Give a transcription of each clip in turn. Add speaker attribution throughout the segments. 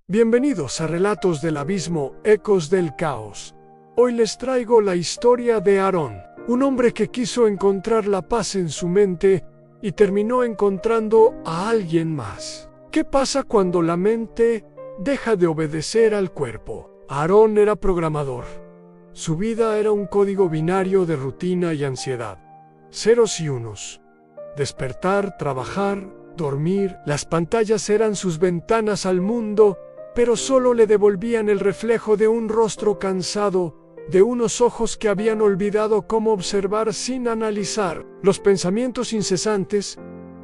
Speaker 1: Bienvenidos a Relatos del Abismo, Ecos del Caos. Hoy les traigo la historia de Aarón, un hombre que quiso encontrar la paz en su mente y terminó encontrando a alguien más. ¿Qué pasa cuando la mente deja de obedecer al cuerpo? Aarón era programador. Su vida era un código binario de rutina y ansiedad. Ceros y unos. Despertar, trabajar, dormir. Las pantallas eran sus ventanas al mundo, pero solo le devolvían el reflejo de un rostro cansado, de unos ojos que habían olvidado cómo observar sin analizar. Los pensamientos incesantes,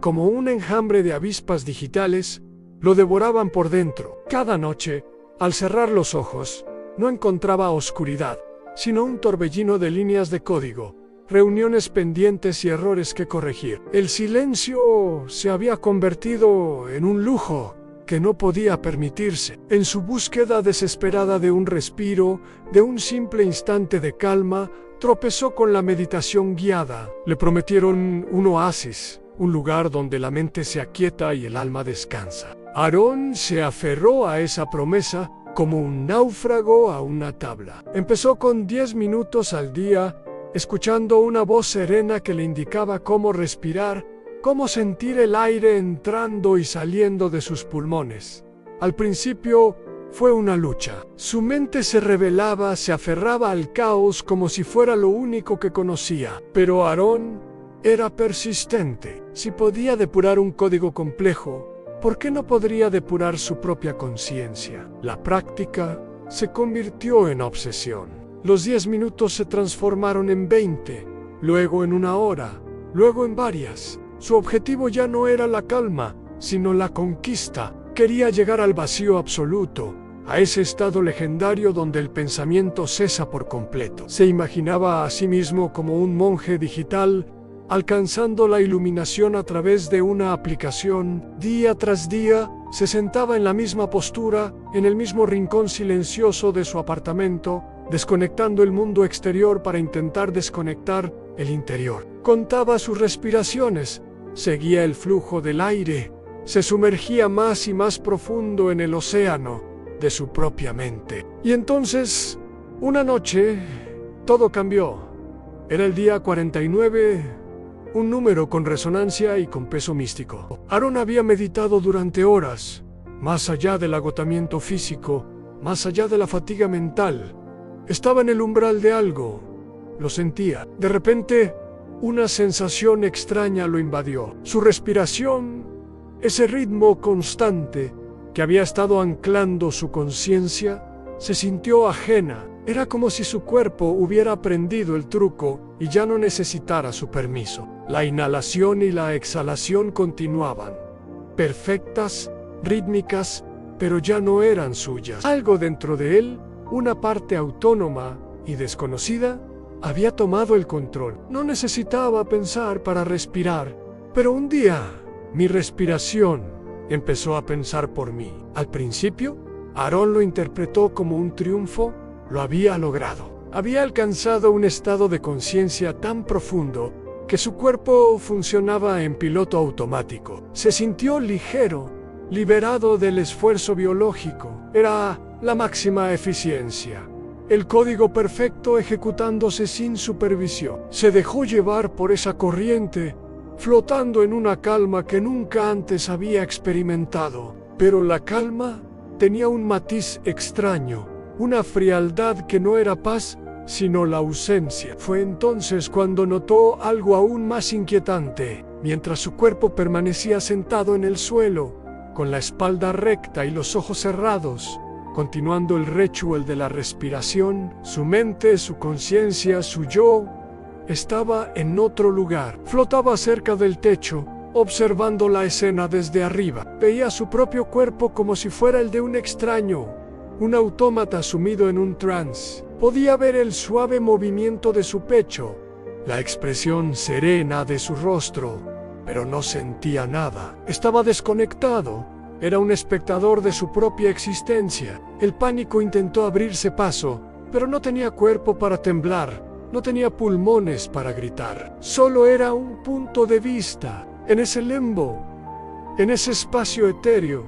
Speaker 1: como un enjambre de avispas digitales, lo devoraban por dentro. Cada noche, al cerrar los ojos, no encontraba oscuridad, sino un torbellino de líneas de código, reuniones pendientes y errores que corregir. El silencio se había convertido en un lujo que no podía permitirse. En su búsqueda desesperada de un respiro, de un simple instante de calma, tropezó con la meditación guiada. Le prometieron un oasis, un lugar donde la mente se aquieta y el alma descansa. Aarón se aferró a esa promesa como un náufrago a una tabla. Empezó con 10 minutos al día, escuchando una voz serena que le indicaba cómo respirar, cómo sentir el aire entrando y saliendo de sus pulmones. Al principio fue una lucha. Su mente se rebelaba, se aferraba al caos como si fuera lo único que conocía. Pero Aarón era persistente. Si podía depurar un código complejo, ¿por qué no podría depurar su propia conciencia? La práctica se convirtió en obsesión. Los 10 minutos se transformaron en 20, luego en 1 hora, luego en varias. Su objetivo ya no era la calma, sino la conquista. Quería llegar al vacío absoluto, a ese estado legendario donde el pensamiento cesa por completo. Se imaginaba a sí mismo como un monje digital, alcanzando la iluminación a través de una aplicación. Día tras día, se sentaba en la misma postura, en el mismo rincón silencioso de su apartamento, desconectando el mundo exterior para intentar desconectar el interior. Contaba sus respiraciones, seguía el flujo del aire, se sumergía más y más profundo en el océano de su propia mente. Y entonces, una noche, todo cambió. Era el día 49, un número con resonancia y con peso místico. Aarón había meditado durante horas, más allá del agotamiento físico, más allá de la fatiga mental. Estaba en el umbral de algo. Lo sentía. De repente, una sensación extraña lo invadió. Su respiración, ese ritmo constante que había estado anclando su conciencia, se sintió ajena. Era como si su cuerpo hubiera aprendido el truco y ya no necesitara su permiso. La inhalación y la exhalación continuaban, perfectas, rítmicas, pero ya no eran suyas. Algo dentro de él, una parte autónoma y desconocida, había tomado el control. No necesitaba pensar para respirar, pero un día mi respiración empezó a pensar por mí. Al principio, Aarón lo interpretó como un triunfo. Lo había logrado. Había alcanzado un estado de conciencia tan profundo que su cuerpo funcionaba en piloto automático. Se sintió ligero, liberado del esfuerzo biológico. Era la máxima eficiencia. El código perfecto ejecutándose sin supervisión. Se dejó llevar por esa corriente, flotando en una calma que nunca antes había experimentado. Pero la calma tenía un matiz extraño, una frialdad que no era paz, sino la ausencia. Fue entonces cuando notó algo aún más inquietante. Mientras su cuerpo permanecía sentado en el suelo, con la espalda recta y los ojos cerrados, continuando el ritual de la respiración, su mente, su conciencia, su yo, estaba en otro lugar. Flotaba cerca del techo, observando la escena desde arriba. Veía su propio cuerpo como si fuera el de un extraño, un autómata sumido en un trance. Podía ver el suave movimiento de su pecho, la expresión serena de su rostro, pero no sentía nada. Estaba desconectado. Era un espectador de su propia existencia. El pánico intentó abrirse paso, pero no tenía cuerpo para temblar, no tenía pulmones para gritar. Solo era un punto de vista, en ese limbo, en ese espacio etéreo,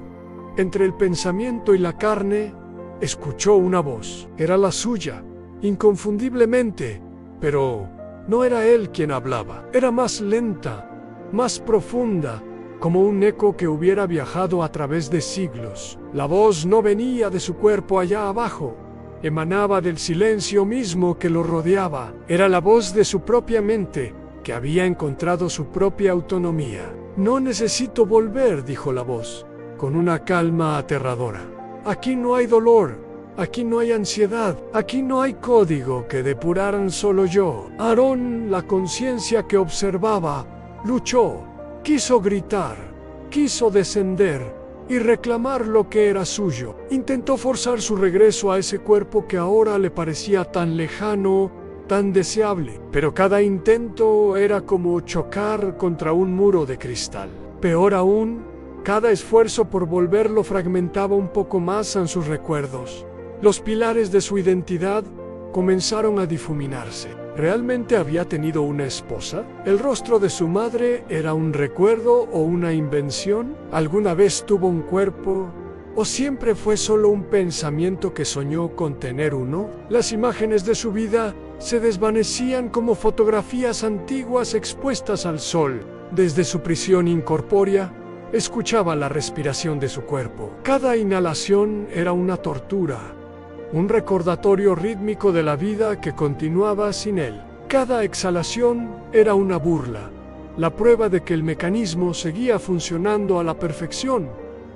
Speaker 1: Entre el pensamiento y la carne, escuchó una voz. Era la suya, inconfundiblemente, pero no era él quien hablaba. Era más lenta, más profunda, como un eco que hubiera viajado a través de siglos. La voz no venía de su cuerpo allá abajo, emanaba del silencio mismo que lo rodeaba. Era la voz de su propia mente, que había encontrado su propia autonomía. «No necesito volver», dijo la voz, con una calma aterradora. «Aquí no hay dolor, aquí no hay ansiedad, aquí no hay código que depuraran solo yo». Aarón, la conciencia que observaba, luchó, quiso gritar, quiso descender y reclamar lo que era suyo. Intentó forzar su regreso a ese cuerpo que ahora le parecía tan lejano, tan deseable, pero cada intento era como chocar contra un muro de cristal. Peor aún, cada esfuerzo por volverlo fragmentaba un poco más en sus recuerdos. Los pilares de su identidad comenzaron a difuminarse. ¿Realmente había tenido una esposa? ¿El rostro de su madre era un recuerdo o una invención? ¿Alguna vez tuvo un cuerpo? ¿O siempre fue solo un pensamiento que soñó con tener uno? Las imágenes de su vida se desvanecían como fotografías antiguas expuestas al sol. Desde su prisión incorpórea, escuchaba la respiración de su cuerpo. Cada inhalación era una tortura, un recordatorio rítmico de la vida que continuaba sin él. Cada exhalación era una burla, la prueba de que el mecanismo seguía funcionando a la perfección,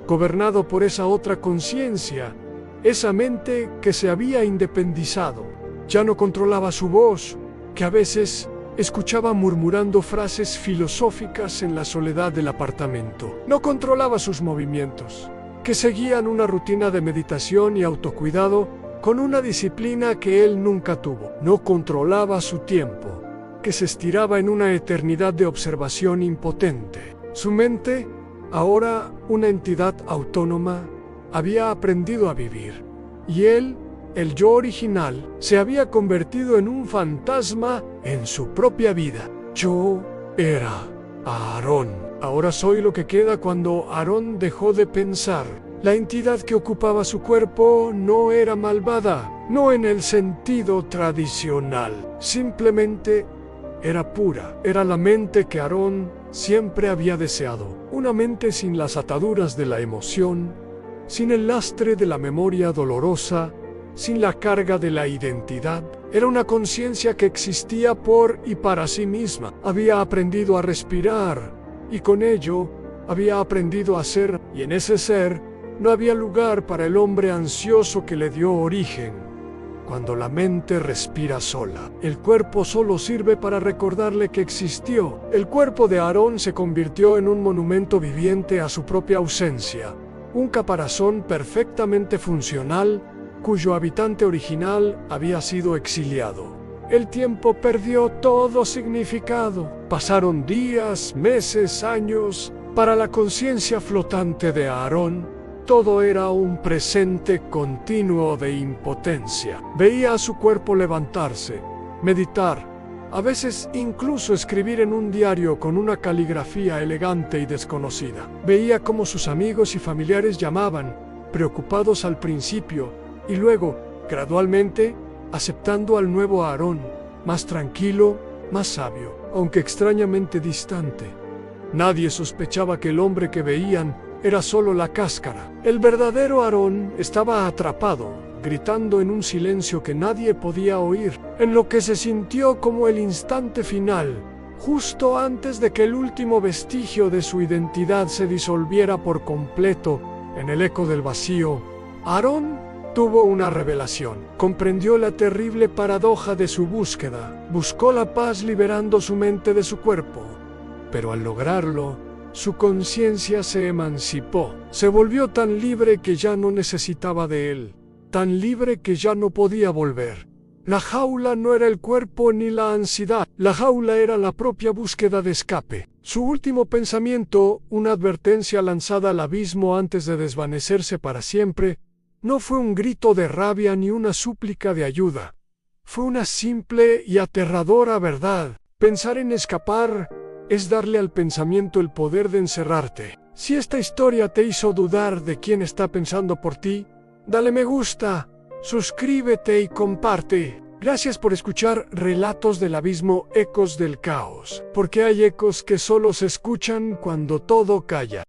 Speaker 1: gobernado por esa otra conciencia, esa mente que se había independizado. Ya no controlaba su voz, que a veces escuchaba murmurando frases filosóficas en la soledad del apartamento. No controlaba sus movimientos, que seguían una rutina de meditación y autocuidado con una disciplina que él nunca tuvo. No controlaba su tiempo, que se estiraba en una eternidad de observación impotente. Su mente, ahora una entidad autónoma, había aprendido a vivir, y él, el yo original, se había convertido en un fantasma en su propia vida. Yo era Aarón. Ahora soy lo que queda cuando Aarón dejó de pensar. La entidad que ocupaba su cuerpo no era malvada, no en el sentido tradicional. Simplemente era pura. Era la mente que Aarón siempre había deseado. Una mente sin las ataduras de la emoción, sin el lastre de la memoria dolorosa, sin la carga de la identidad. Era una conciencia que existía por y para sí misma. Había aprendido a respirar y con ello había aprendido a ser, y en ese ser no había lugar para el hombre ansioso que le dio origen. Cuando la mente respira sola, el cuerpo solo sirve para recordarle que existió. El cuerpo de Aarón se convirtió en un monumento viviente a su propia ausencia, un caparazón perfectamente funcional cuyo habitante original había sido exiliado. El tiempo perdió todo significado. Pasaron días, meses, años. Para la conciencia flotante de Aarón, todo era un presente continuo de impotencia. Veía a su cuerpo levantarse, meditar, a veces incluso escribir en un diario con una caligrafía elegante y desconocida. Veía cómo sus amigos y familiares llamaban, preocupados al principio, y luego, gradualmente, aceptando al nuevo Aarón, más tranquilo, más sabio, aunque extrañamente distante. Nadie sospechaba que el hombre que veían era solo la cáscara. El verdadero Aarón estaba atrapado, gritando en un silencio que nadie podía oír, en lo que se sintió como el instante final, justo antes de que el último vestigio de su identidad se disolviera por completo en el eco del vacío. Aarón tuvo una revelación. Comprendió la terrible paradoja de su búsqueda. Buscó la paz liberando su mente de su cuerpo. Pero al lograrlo, su conciencia se emancipó. Se volvió tan libre que ya no necesitaba de él. Tan libre que ya no podía volver. La jaula no era el cuerpo ni la ansiedad. La jaula era la propia búsqueda de escape. Su último pensamiento, una advertencia lanzada al abismo antes de desvanecerse para siempre, no fue un grito de rabia ni una súplica de ayuda. Fue una simple y aterradora verdad. Pensar en escapar es darle al pensamiento el poder de encerrarte. Si esta historia te hizo dudar de quién está pensando por ti, dale me gusta, suscríbete y comparte. Gracias por escuchar Relatos del Abismo, Ecos del Caos, porque hay ecos que solo se escuchan cuando todo calla.